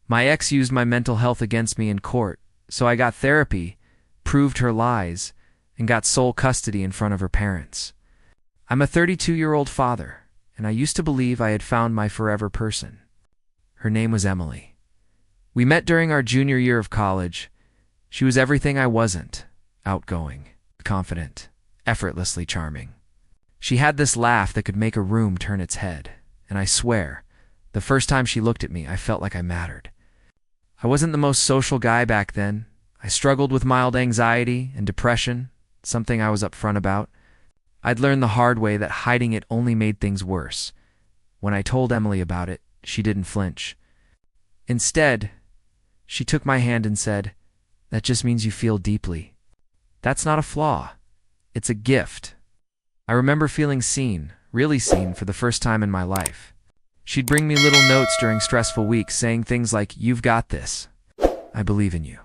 My ex used my mental health against me in court, so I got therapy, proved her lies, and got sole custody in front of her parents. I'm a 32-year-old father, and I used to believe I had found my forever person. Her name was Emily. We met during our junior year of college. She was everything I wasn't: outgoing, confident, effortlessly charming. She had this laugh that could make a room turn its head, and I swear, the first time she looked at me, I felt like I mattered. I wasn't the most social guy back then. I struggled with mild anxiety and depression, something I was upfront about. I'd learned the hard way that hiding it only made things worse. When I told Emily about it, she didn't flinch. Instead, she took my hand and said, "That just means you feel deeply. That's not a flaw. It's a gift." I remember feeling seen, really seen, for the first time in my life. She'd bring me little notes during stressful weeks saying things like, "You've got this. I believe in you."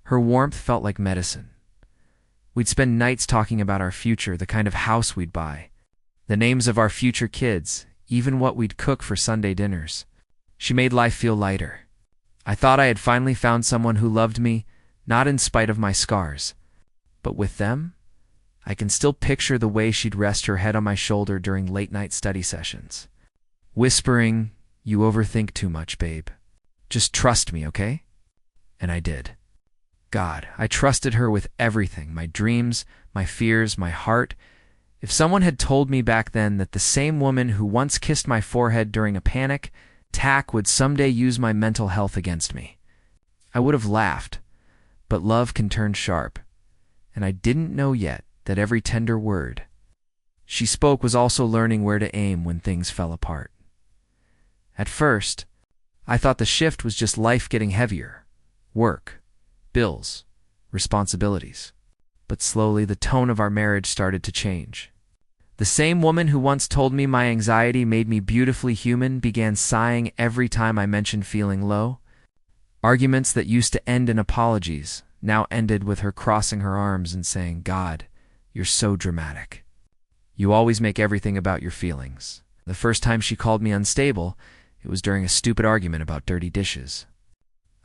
Her warmth felt like medicine. We'd spend nights talking about our future, the kind of house we'd buy, the names of our future kids, even what we'd cook for Sunday dinners. She made life feel lighter. I thought I had finally found someone who loved me, not in spite of my scars. But with them, I can still picture the way she'd rest her head on my shoulder during late-night study sessions, whispering, "You overthink too much, babe. Just trust me, okay?" And I did. God, I trusted her with everything: my dreams, my fears, my heart. If someone had told me back then that the same woman who once kissed my forehead during a panic attack would someday use my mental health against me, I would have laughed. But love can turn sharp, and I didn't know yet that every tender word she spoke was also learning where to aim when things fell apart. At first, I thought the shift was just life getting heavier: work, bills, responsibilities. But slowly the tone of our marriage started to change. The same woman who once told me my anxiety made me beautifully human began sighing every time I mentioned feeling low. Arguments that used to end in apologies now ended with her crossing her arms and saying, "God, you're so dramatic. You always make everything about your feelings." The first time she called me unstable, it was during a stupid argument about dirty dishes.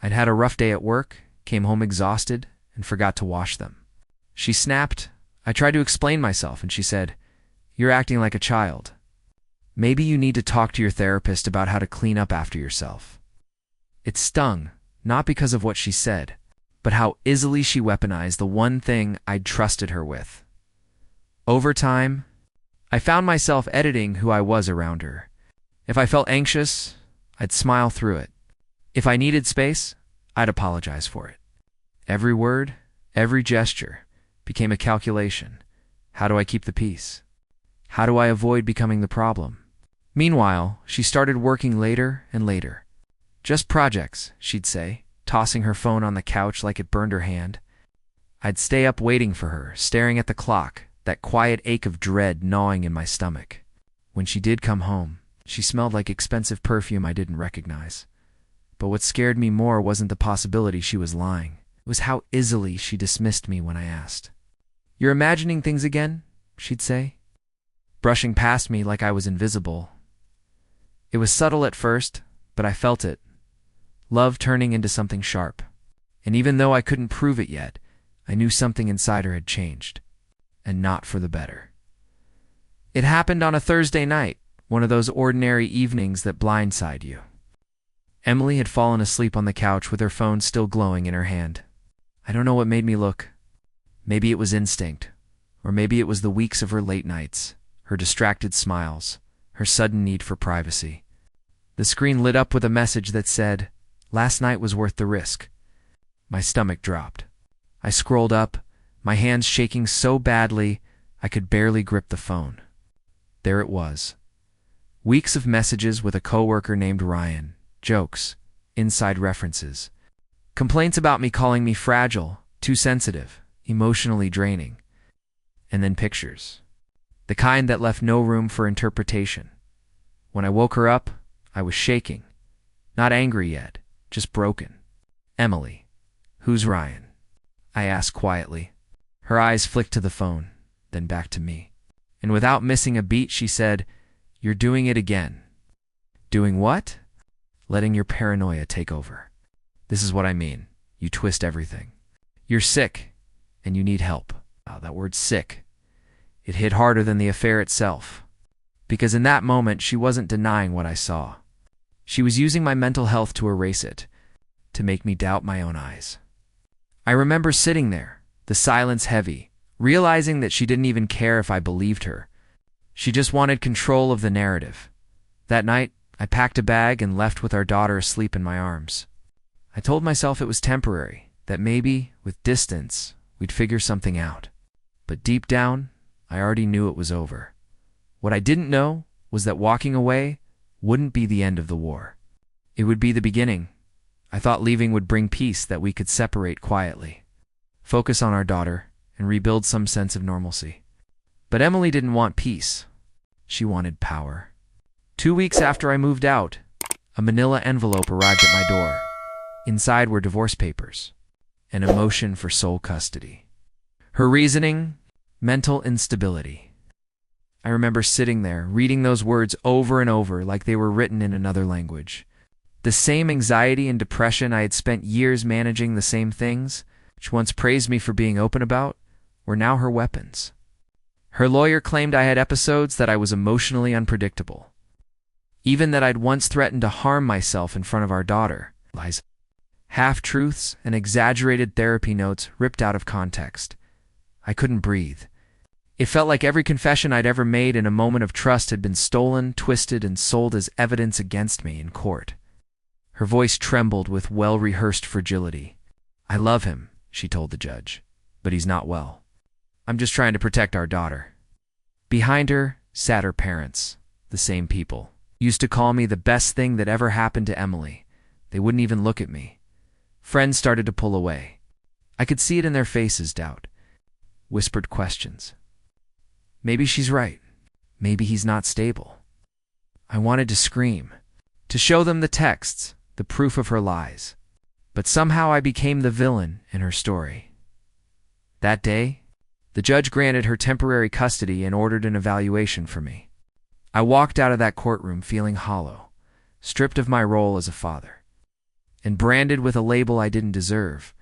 I'd had a rough day at work, came home exhausted, and forgot to wash them. She snapped. I tried to explain myself, and she said, "You're acting like a child. Maybe you need to talk to your therapist about how to clean up after yourself." It stung, not because of what she said, but how easily she weaponized the one thing I'd trusted her with. Over time, I found myself editing who I was around her. If I felt anxious, I'd smile through it. If I needed space, I'd apologize for it. Every word, every gesture became a calculation. How do I keep the peace? How do I avoid becoming the problem? Meanwhile, she started working later and later. "Just projects," she'd say, tossing her phone on the couch like it burned her hand. I'd stay up waiting for her, staring at the clock, that quiet ache of dread gnawing in my stomach. When she did come home, she smelled like expensive perfume I didn't recognize. But what scared me more wasn't the possibility she was lying. It was how easily she dismissed me when I asked. "You're imagining things again?" she'd say, brushing past me like I was invisible. It was subtle at first, but I felt it. Love turning into something sharp. And even though I couldn't prove it yet, I knew something inside her had changed. And not for the better. It happened on a Thursday night, one of those ordinary evenings that blindside you. Emily had fallen asleep on the couch with her phone still glowing in her hand. I don't know what made me look. Maybe it was instinct, or maybe it was the weeks of her late nights, her distracted smiles, her sudden need for privacy. The screen lit up with a message that said, "Last night was worth the risk." My stomach dropped. I scrolled up, my hands shaking so badly I could barely grip the phone. There it was. Weeks of messages with a coworker named Ryan, jokes, inside references, complaints about me calling me fragile, too sensitive, emotionally draining. And then pictures. The kind that left no room for interpretation. When I woke her up, I was shaking. Not angry yet, just broken. "Emily, who's Ryan?" I asked quietly. Her eyes flicked to the phone, then back to me. And without missing a beat, she said, "You're doing it again." "Doing what?" letting your paranoia take over. This is what I mean. You twist everything. You're sick, and you need help. Wow, that word sick. It hit harder than the affair itself. Because in that moment, she wasn't denying what I saw. She was using my mental health to erase it, to make me doubt my own eyes. I remember sitting there, the silence heavy, realizing that she didn't even care if I believed her. She just wanted control of the narrative. That night, I packed a bag and left with our daughter asleep in my arms. I told myself it was temporary, that maybe, with distance, we'd figure something out. But deep down, I already knew it was over. What I didn't know was that walking away wouldn't be the end of the war. It would be the beginning. I thought leaving would bring peace, that we could separate quietly, focus on our daughter, and rebuild some sense of normalcy. But Emily didn't want peace. She wanted power. 2 weeks after I moved out, a manila envelope arrived at my door. Inside were divorce papers, and a motion for sole custody. Her reasoning, mental instability. I remember sitting there, reading those words over and over like they were written in another language. The same anxiety and depression I had spent years managing, the same things, which once praised me for being open about, were now her weapons. Her lawyer claimed I had episodes, that I was emotionally unpredictable. Even that I'd once threatened to harm myself in front of our daughter. Lies. Half-truths and exaggerated therapy notes ripped out of context. I couldn't breathe. It felt like every confession I'd ever made in a moment of trust had been stolen, twisted, and sold as evidence against me in court. Her voice trembled with well-rehearsed fragility. "I love him," she told the judge, "but he's not well. I'm just trying to protect our daughter." Behind her sat her parents, the same people. Used to call me the best thing that ever happened to Emily. They wouldn't even look at me. Friends started to pull away. I could see it in their faces, doubt. Whispered questions. Maybe she's right. Maybe he's not stable. I wanted to scream, to show them the texts, the proof of her lies. But somehow I became the villain in her story. That day, the judge granted her temporary custody and ordered an evaluation for me. I walked out of that courtroom feeling hollow, stripped of my role as a father, and branded with a label I didn't deserve.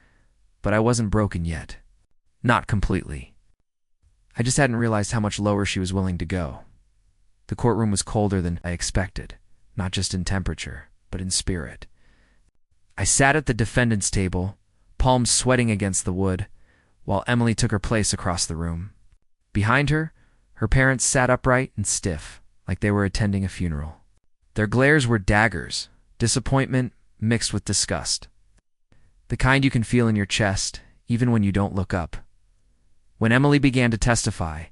But I wasn't broken yet. Not completely. I just hadn't realized how much lower she was willing to go. The courtroom was colder than I expected, not just in temperature, but in spirit. I sat at the defendant's table, palms sweating against the wood, while Emily took her place across the room. Behind her, her parents sat upright and stiff, like they were attending a funeral. Their glares were daggers, disappointment mixed with disgust. The kind you can feel in your chest, even when you don't look up. When Emily began to testify,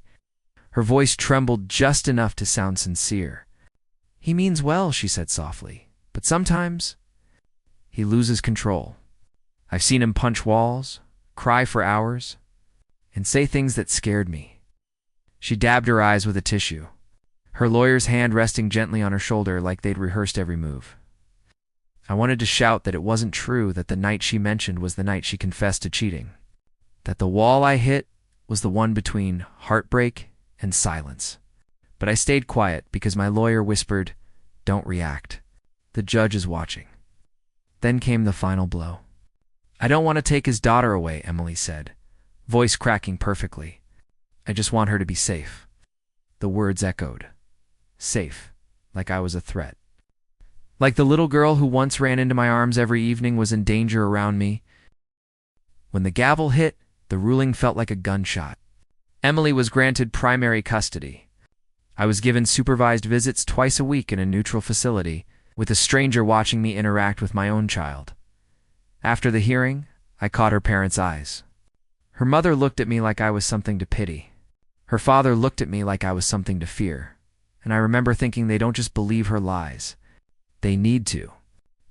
her voice trembled just enough to sound sincere. "He means well," she said softly, "but sometimes he loses control. I've seen him punch walls, cry for hours, and say things that scared me." She dabbed her eyes with a tissue, her lawyer's hand resting gently on her shoulder like they'd rehearsed every move. I wanted to shout that it wasn't true, that the night she mentioned was the night she confessed to cheating, that the wall I hit was the one between heartbreak and silence. But I stayed quiet because my lawyer whispered, "Don't react. The judge is watching." Then came the final blow. "I don't want to take his daughter away," Emily said, voice cracking perfectly. "I just want her to be safe." The words echoed. Safe, like I was a threat. Like the little girl who once ran into my arms every evening was in danger around me. When the gavel hit, the ruling felt like a gunshot. Emily was granted primary custody. I was given supervised visits twice a week in a neutral facility, with a stranger watching me interact with my own child. After the hearing, I caught her parents' eyes. Her mother looked at me like I was something to pity. Her father looked at me like I was something to fear. And I remember thinking, they don't just believe her lies. They need to.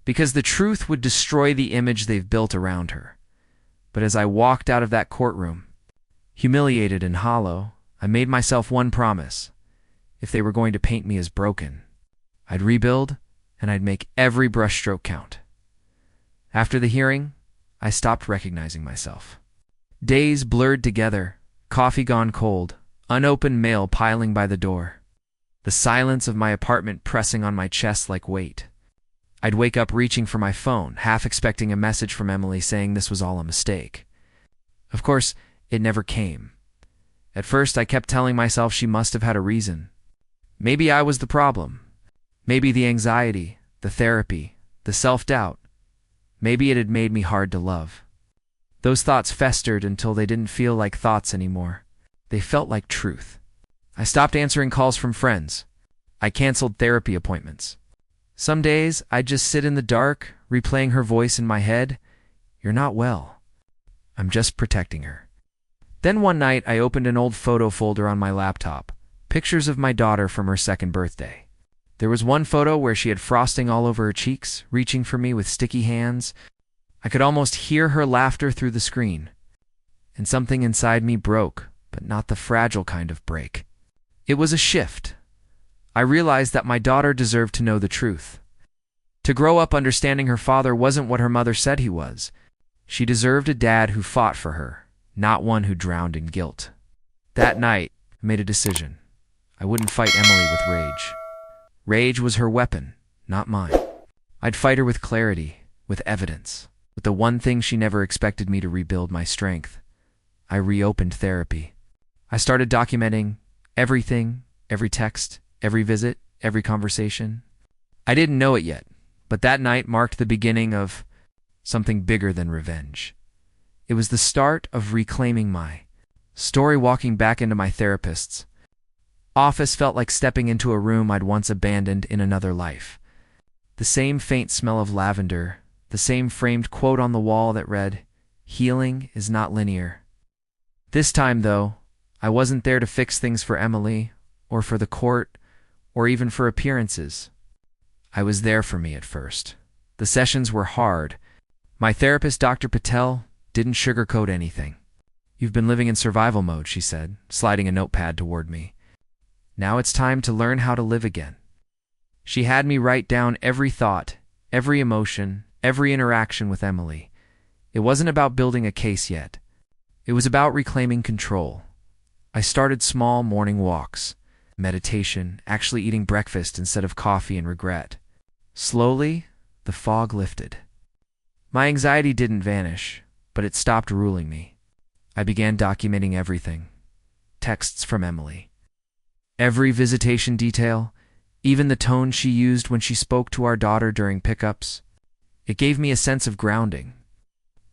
Because the truth would destroy the image they've built around her. But as I walked out of that courtroom, humiliated and hollow, I made myself one promise. If they were going to paint me as broken, I'd rebuild, and I'd make every brushstroke count. After the hearing, I stopped recognizing myself. Days blurred together, coffee gone cold, unopened mail piling by the door, the silence of my apartment pressing on my chest like weight. I'd wake up reaching for my phone, half expecting a message from Emily saying this was all a mistake. Of course, it never came. At first, I kept telling myself she must have had a reason. Maybe I was the problem. Maybe the anxiety, the therapy, the self-doubt. Maybe it had made me hard to love. Those thoughts festered until they didn't feel like thoughts anymore. They felt like truth. I stopped answering calls from friends. I canceled therapy appointments. Some days, I'd just sit in the dark, replaying her voice in my head. You're not well. I'm just protecting her. Then one night, I opened an old photo folder on my laptop, pictures of my daughter from her second birthday. There was one photo where she had frosting all over her cheeks, reaching for me with sticky hands. I could almost hear her laughter through the screen. And something inside me broke, but not the fragile kind of break. It was a shift. I realized that my daughter deserved to know the truth. To grow up understanding her father wasn't what her mother said he was. She deserved a dad who fought for her, not one who drowned in guilt. That night, I made a decision. I wouldn't fight Emily with rage. Rage was her weapon, not mine. I'd fight her with clarity, with evidence, with the one thing she never expected me to rebuild my strength. I reopened therapy. I started documenting everything, every text, every visit, every conversation. I didn't know it yet, but that night marked the beginning of something bigger than revenge. It was the start of reclaiming my story. Walking back into my therapist's office felt like stepping into a room I'd once abandoned in another life. The same faint smell of lavender, the same framed quote on the wall that read, "Healing is not linear." This time, though, I wasn't there to fix things for Emily, or for the court, or even for appearances. I was there for me at first. The sessions were hard. My therapist, Dr. Patel, didn't sugarcoat anything. "You've been living in survival mode," she said, sliding a notepad toward me. "Now it's time to learn how to live again." She had me write down every thought, every emotion, every interaction with Emily. It wasn't about building a case yet. It was about reclaiming control. I started small morning walks, meditation, actually eating breakfast instead of coffee and regret. Slowly, the fog lifted. My anxiety didn't vanish, but it stopped ruling me. I began documenting everything. Texts from Emily. Every visitation detail, even the tone she used when she spoke to our daughter during pickups. It gave me a sense of grounding,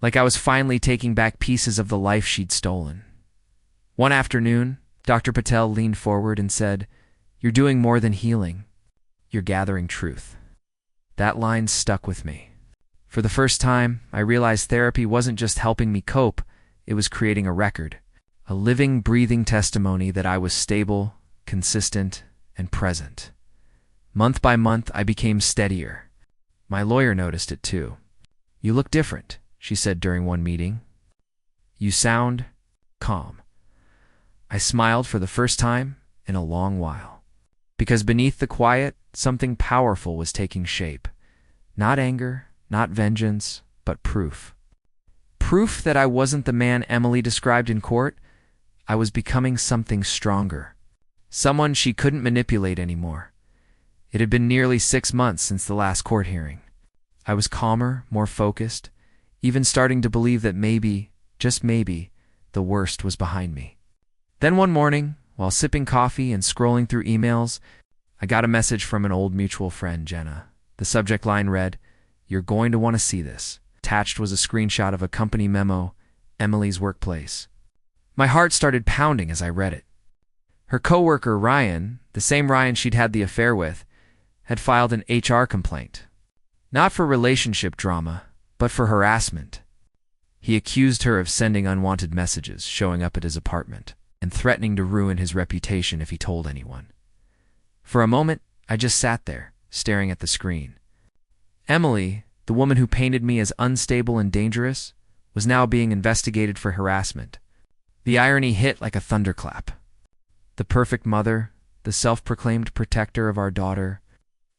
like I was finally taking back pieces of the life she'd stolen. One afternoon, Dr. Patel leaned forward and said, "You're doing more than healing. You're gathering truth." That line stuck with me. For the first time, I realized therapy wasn't just helping me cope, it was creating a record, a living, breathing testimony that I was stable, consistent, and present. Month by month, I became steadier. My lawyer noticed it too. "You look different," she said during one meeting. "You sound calm." I smiled for the first time in a long while. Because beneath the quiet, something powerful was taking shape. Not anger, not vengeance, but proof. Proof that I wasn't the man Emily described in court. I was becoming something stronger. Someone she couldn't manipulate anymore. It had been nearly 6 months since the last court hearing. I was calmer, more focused, even starting to believe that maybe, just maybe, the worst was behind me. Then one morning, while sipping coffee and scrolling through emails, I got a message from an old mutual friend, Jenna. The subject line read, "You're going to want to see this." Attached was a screenshot of a company memo, Emily's workplace. My heart started pounding as I read it. Her coworker, Ryan, the same Ryan she'd had the affair with, had filed an HR complaint. Not for relationship drama, but for harassment. He accused her of sending unwanted messages, showing up at his apartment, and threatening to ruin his reputation if he told anyone. For a moment, I just sat there, staring at the screen. Emily, the woman who painted me as unstable and dangerous, was now being investigated for harassment. The irony hit like a thunderclap. The perfect mother, the self-proclaimed protector of our daughter,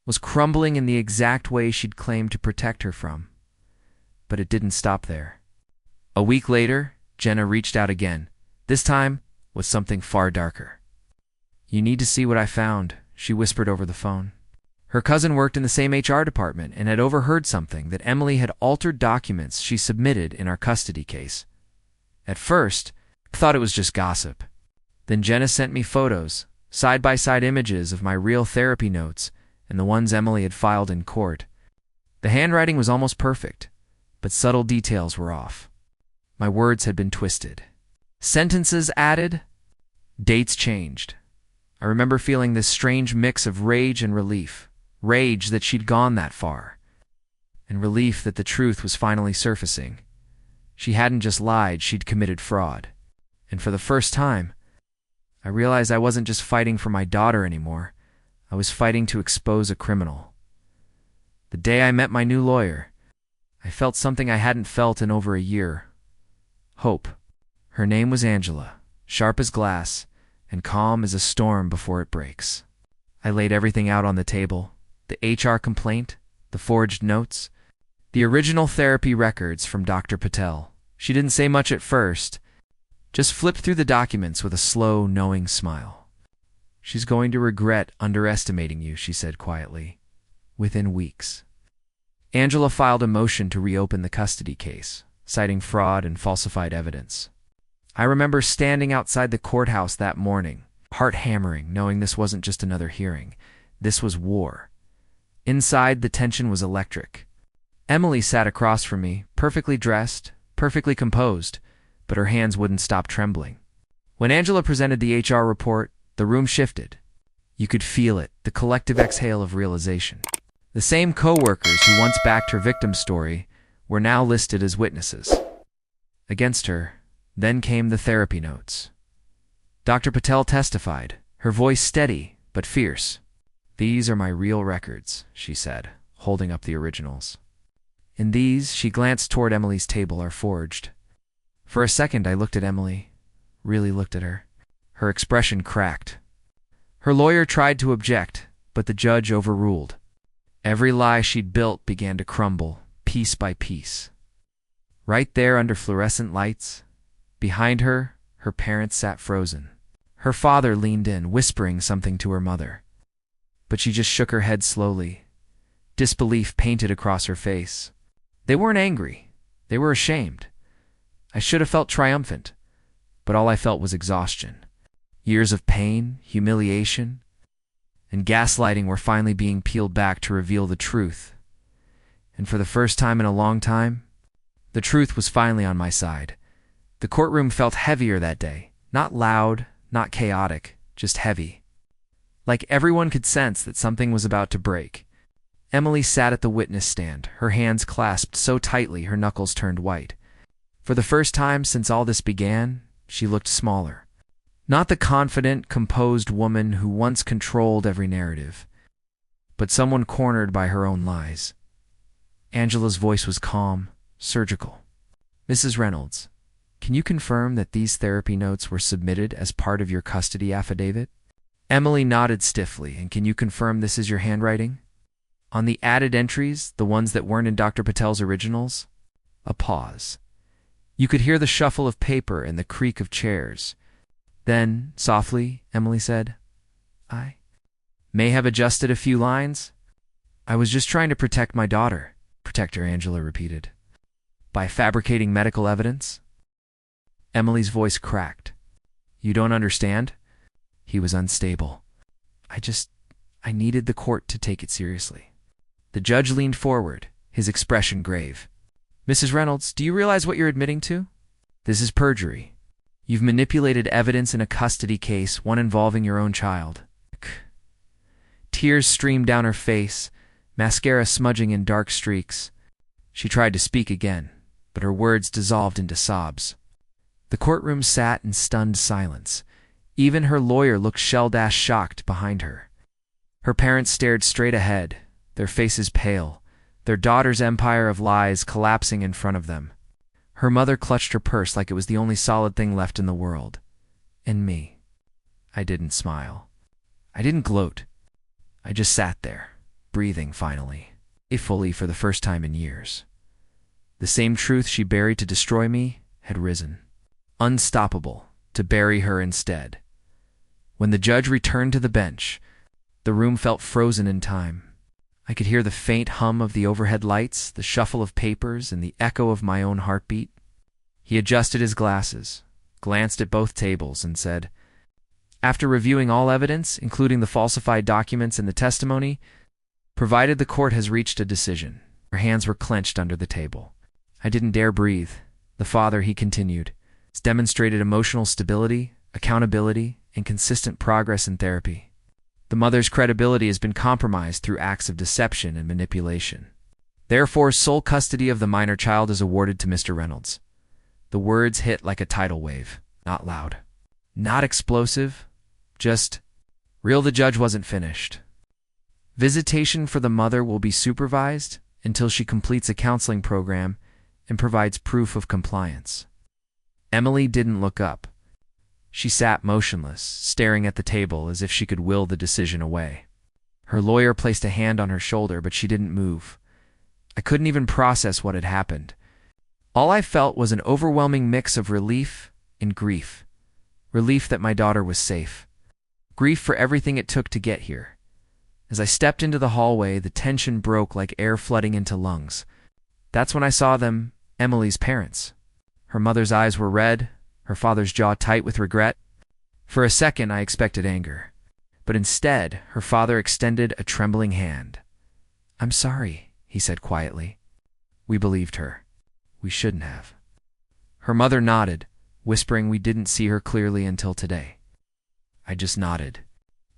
was crumbling in the exact way she'd claimed to protect her from. But it didn't stop there. A week later, Jenna reached out again, this time with something far darker. "You need to see what I found," she whispered over the phone. Her cousin worked in the same HR department and had overheard something that Emily had altered documents she submitted in our custody case. At first, I thought it was just gossip. Then Jenna sent me photos, side-by-side images of my real therapy notes and the ones Emily had filed in court. The handwriting was almost perfect, but subtle details were off. My words had been twisted. Sentences added, dates changed. I remember feeling this strange mix of rage and relief. Rage that she'd gone that far, and relief that the truth was finally surfacing. She hadn't just lied, she'd committed fraud. And for the first time, I realized I wasn't just fighting for my daughter anymore. I was fighting to expose a criminal. The day I met my new lawyer, I felt something I hadn't felt in over a year. Hope. Her name was Angela, sharp as glass and calm as a storm before it breaks. I laid everything out on the table. The HR complaint, the forged notes, the original therapy records from Dr. Patel. She didn't say much at first, just flipped through the documents with a slow, knowing smile. "She's going to regret underestimating you," she said quietly, within weeks. Angela filed a motion to reopen the custody case, citing fraud and falsified evidence. I remember standing outside the courthouse that morning, heart hammering, knowing this wasn't just another hearing. This was war. Inside, the tension was electric. Emily sat across from me, perfectly dressed, perfectly composed, but her hands wouldn't stop trembling. When Angela presented the HR report, the room shifted. You could feel it, the collective exhale of realization. The same co-workers who once backed her victim story were now listed as witnesses. Against her, then came the therapy notes. Dr. Patel testified, her voice steady but fierce. "These are my real records," she said, holding up the originals. "In these," she glanced toward Emily's table, "are forged." For a second I looked at Emily, really looked at her. Her expression cracked. Her lawyer tried to object, but the judge overruled. Every lie she'd built began to crumble, piece by piece. Right there under fluorescent lights, behind her, her parents sat frozen. Her father leaned in, whispering something to her mother. But she just shook her head slowly, disbelief painted across her face. They weren't angry. They were ashamed. I should have felt triumphant, but all I felt was exhaustion. Years of pain, humiliation, and gaslighting were finally being peeled back to reveal the truth. And for the first time in a long time, the truth was finally on my side. The courtroom felt heavier that day. Not loud, not chaotic, just heavy. Like everyone could sense that something was about to break. Emily sat at the witness stand, her hands clasped so tightly her knuckles turned white. For the first time since all this began, she looked smaller. Not the confident, composed woman who once controlled every narrative, but someone cornered by her own lies. Angela's voice was calm, surgical. "Mrs. Reynolds, can you confirm that these therapy notes were submitted as part of your custody affidavit?" Emily nodded stiffly. "And can you confirm this is your handwriting? On the added entries, the ones that weren't in Dr. Patel's originals?" A pause. You could hear the shuffle of paper and the creak of chairs. Then, softly, Emily said, "I may have adjusted a few lines. I was just trying to protect my daughter." "Protect her," Angela repeated. "By fabricating medical evidence?" Emily's voice cracked. "You don't understand?" He was unstable. I needed the court to take it seriously." The judge leaned forward, his expression grave. "Mrs. Reynolds, do you realize what you're admitting to? This is perjury. You've manipulated evidence in a custody case, one involving your own child." Tears streamed down her face, mascara smudging in dark streaks. She tried to speak again, but her words dissolved into sobs. The courtroom sat in stunned silence. Even her lawyer looked shell-dashed shocked behind her. Her parents stared straight ahead, their faces pale, their daughter's empire of lies collapsing in front of them. Her mother clutched her purse like it was the only solid thing left in the world. And me. I didn't smile. I didn't gloat. I just sat there, breathing finally, fully for the first time in years. The same truth she buried to destroy me had risen, unstoppable, to bury her instead. When the judge returned to the bench, the room felt frozen in time. I could hear the faint hum of the overhead lights, the shuffle of papers, and the echo of my own heartbeat. He adjusted his glasses, glanced at both tables, and said, "After reviewing all evidence, including the falsified documents and the testimony, provided the court has reached a decision." Her hands were clenched under the table. I didn't dare breathe. "The father," he continued, "has demonstrated emotional stability, accountability, and consistent progress in therapy. The mother's credibility has been compromised through acts of deception and manipulation. Therefore, sole custody of the minor child is awarded to Mr. Reynolds." The words hit like a tidal wave, not loud, not explosive, just real. The judge wasn't finished. Visitation for the mother will be supervised until she completes a counseling program and provides proof of compliance. Emily didn't look up. She sat motionless, staring at the table as if she could will the decision away. Her lawyer placed a hand on her shoulder, but she didn't move. I couldn't even process what had happened. All I felt was an overwhelming mix of relief and grief. Relief that my daughter was safe. Grief for everything it took to get here. As I stepped into the hallway, the tension broke like air flooding into lungs. That's when I saw them, Emily's parents. Her mother's eyes were red, her father's jaw tight with regret. For a second, I expected anger. But instead, her father extended a trembling hand. "I'm sorry," he said quietly. We believed her. We shouldn't have. Her mother nodded, whispering we didn't see her clearly until today. I just nodded.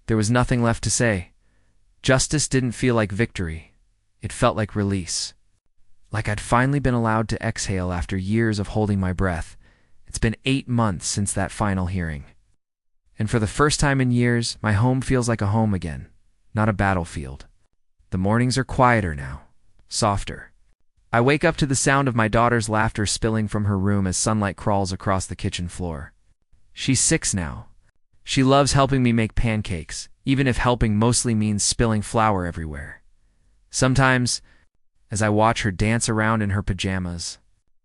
There was nothing left to say. Justice didn't feel like victory. It felt like release. Like I'd finally been allowed to exhale after years of holding my breath. It's been 8 months since that final hearing. And for the first time in years, my home feels like a home again, not a battlefield. The mornings are quieter now, softer. I wake up to the sound of my daughter's laughter spilling from her room as sunlight crawls across the kitchen floor. She's 6 now. She loves helping me make pancakes, even if helping mostly means spilling flour everywhere. Sometimes, as I watch her dance around in her pajamas,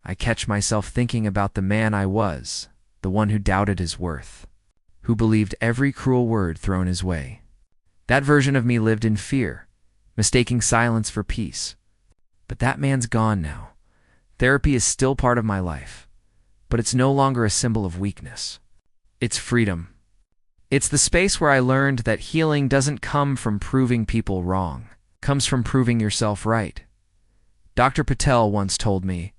I catch myself thinking about the man I was, the one who doubted his worth, who believed every cruel word thrown his way. That version of me lived in fear, mistaking silence for peace. But that man's gone now. Therapy is still part of my life, but it's no longer a symbol of weakness. It's freedom. It's the space where I learned that healing doesn't come from proving people wrong. It comes from proving yourself right. Dr. Patel once told me,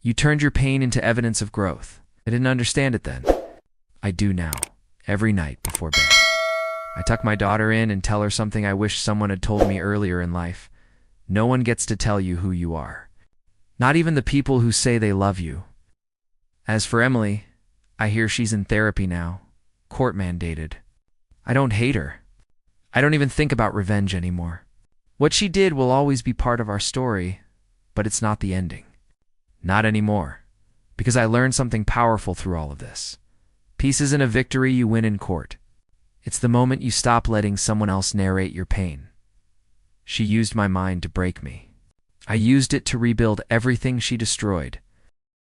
"You turned your pain into evidence of growth." I didn't understand it then. I do now, every night before bed. I tuck my daughter in and tell her something I wish someone had told me earlier in life. No one gets to tell you who you are. Not even the people who say they love you. As for Emily, I hear she's in therapy now, court mandated. I don't hate her. I don't even think about revenge anymore. What she did will always be part of our story, but it's not the ending. Not anymore, because I learned something powerful through all of this. Peace isn't a victory you win in court. It's the moment you stop letting someone else narrate your pain. She used my mind to break me. I used it to rebuild everything she destroyed.